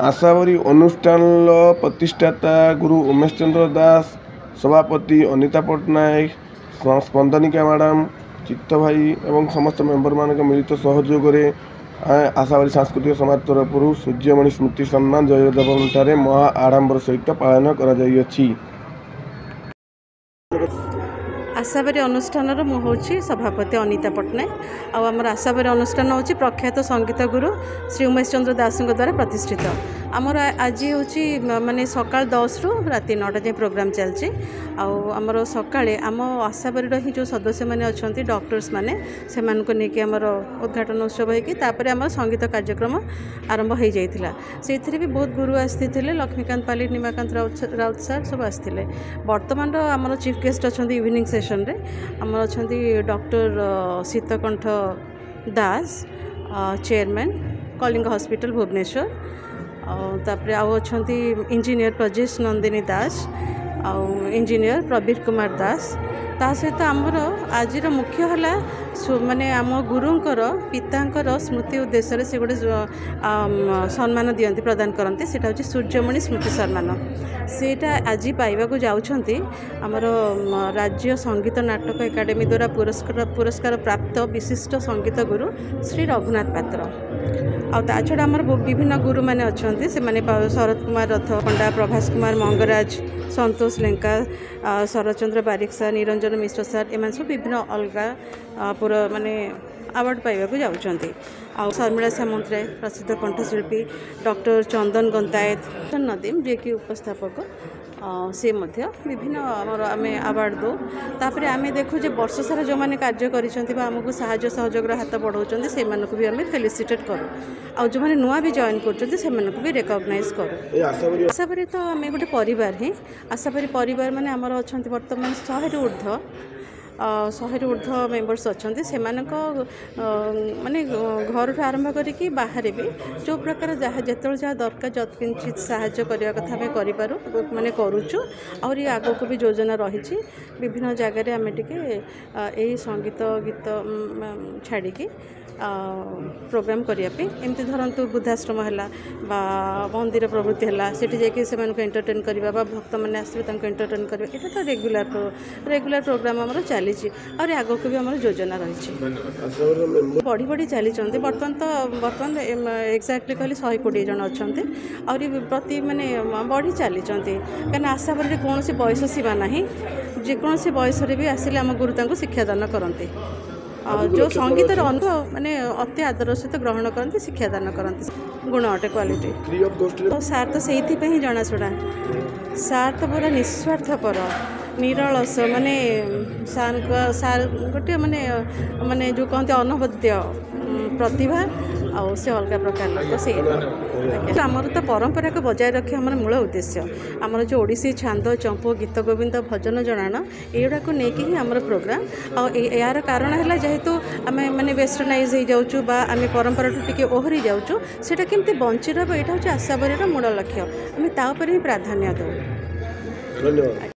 आशावरी अनुष्ठान प्रतिष्ठाता गुरु उमेश चंद्र दास, सभापति अनिता पट्टनायक, स्पंदनिका मैडम, चित्त भाई एवं समस्त मेंबर मान मिलित सहयोग आशावरी सांस्कृतिक समाज तरफ सूर्यमणि स्मृति सम्मान जयदेव महा आडंबर सहित पालन कर। आशावरी अनुष्ठान मुझे सभापति अनिता पट्टनायक आमर आशावरी अनुष्ठान हूँ प्रख्यात संगीत गुरु श्री उमेश चंद्र दास द्वारा प्रतिष्ठित। आमर आज हूँ माने सकाल 10 रु राति 9 जाए प्रोग्राम चलती। आमर सकाळे आम आशावरी ही जो सदस्य मैंने अच्छा डॉक्टर्स मैंने से नहीं आमर उद्घाटन उत्सव होकर आम संगीत कार्यक्रम आरंभ हो जाता। से भी बहुत गुरु आसते लक्ष्मीकांत पाली, निमाकांत राउत सार सब आसते। बर्तमान आमर चीफ गेस्ट अच्छा इवनिंग सेशन रे आम अच्छा डॉक्टर शीतकंठ दास, चेयरमैन कलिंग हॉस्पिटल भुवनेश्वर, तापर अच्छा इंजीनियर प्रजेश नंदिनी दास, इंजीनियर प्रवीर कुमार दास। ता सहित आमर आज मुख्य है माने आम गुरुंकर पितांकर स्मृति उद्देश्य से गोटे सम्मान दियंती प्रदान करते सेटा हूँ सूर्यमणि स्मृति सम्मान। सेटा आज पाइबा जाउछंती आमर राज्य संगीत नाटक एकाडेमी द्वारा पुरस्कार प्राप्त विशिष्ट संगीत गुरु श्री रघुनाथ पात्र। आ छड़ा आमर विभिन्न गुरु मैंने अच्छा से माने शरद कुमार रथ पंडा, प्रभास कुमार मंगराज, संतोष लेंका, शरदचंद्र बारिक सार, निरंजन मिश्र सार एम सब विभिन्न अलग पूरा माने अवार्ड पाइबा जाउछंती। शर्मिला सामंतराय प्रसिद्ध कंठशिल्पी, डॉक्टर चंदन गंतायत, नदीम जे कि उपस्थापक से मध्य विभिन्न आम अवार्ड दो। तापर आम देखु जे वर्ष सारा जो मैंने कार्य करमको साहाय्य सहयोग हाथ बढ़ाऊँ से भी आम फेलिसिटेट करूँ। आ जो मैंने नुआ भी जॉइन कर भी रिकग्नाइज करूँ। आशावरी तो आम गोटे परिवार ही आशावरी परिवार माने आमर अच्छा बर्तमान 100 रु ऊर्ध्व 100 रु ऊर्ध्व मेम्बर्स अच्छा से माने घर ठूँ आरंभ करी बाहर भी जो प्रकार जहाँ जो जहाँ दरकार जत्किंचित साहाय्य करने कथा आम करूँ माने करुचु। और ये आग को भी योजना रही विभिन्न जगह आम टे यही संगीत गीत छाड़ी प्रोग्राम करने एमती धरतु वृद्धाश्रम है मंदिर प्रवृत्ति है से एंटरटेन करवा भक्त मैंने आसवे एंटरटेन करवा ये तो रेगुलर प्रोग्राम आम चली और आग को भी आम योजना रही बढ़ी बढ़ी चली। बर्तमान एक्जाक्टली कहली 120 जन अच्छा और प्रति माने बढ़ी चली कहीं आशावरी कौन बयस सीमा ना जेकोसी बयस भी आसिले आम गुरु शिक्षादान करते। जो संगीत अनुभव माने अति आदर सहित ग्रहण करते शिक्षादान करते गुण अटे क्वालिटी। तो सार तो से जनाशुना सार तो पूरा निस्वार्थपर निरलस माने सार गोटे माने माने जो कहते अनवद्य प्रतिभा आउ से अलग प्रकार लोक से आमर तो परंपरा को बजाय रखे आम मूल उद्देश्य आमर जो ओडिसी छांद चंपू गीत गोविंद भजन जनाण एगुड़ा को लेकिन ही आमर प्रोग्राम यार कारण है जेहेतु आम मैंने वेस्टर्नाइज हो जाऊँ आम परंपरा टी ओहरी जाऊँ से केमती बंची रहा यहाँ हूँ आशावरी मूल लक्ष्य आम तापर ही प्राधान्य दो। धन्यवाद।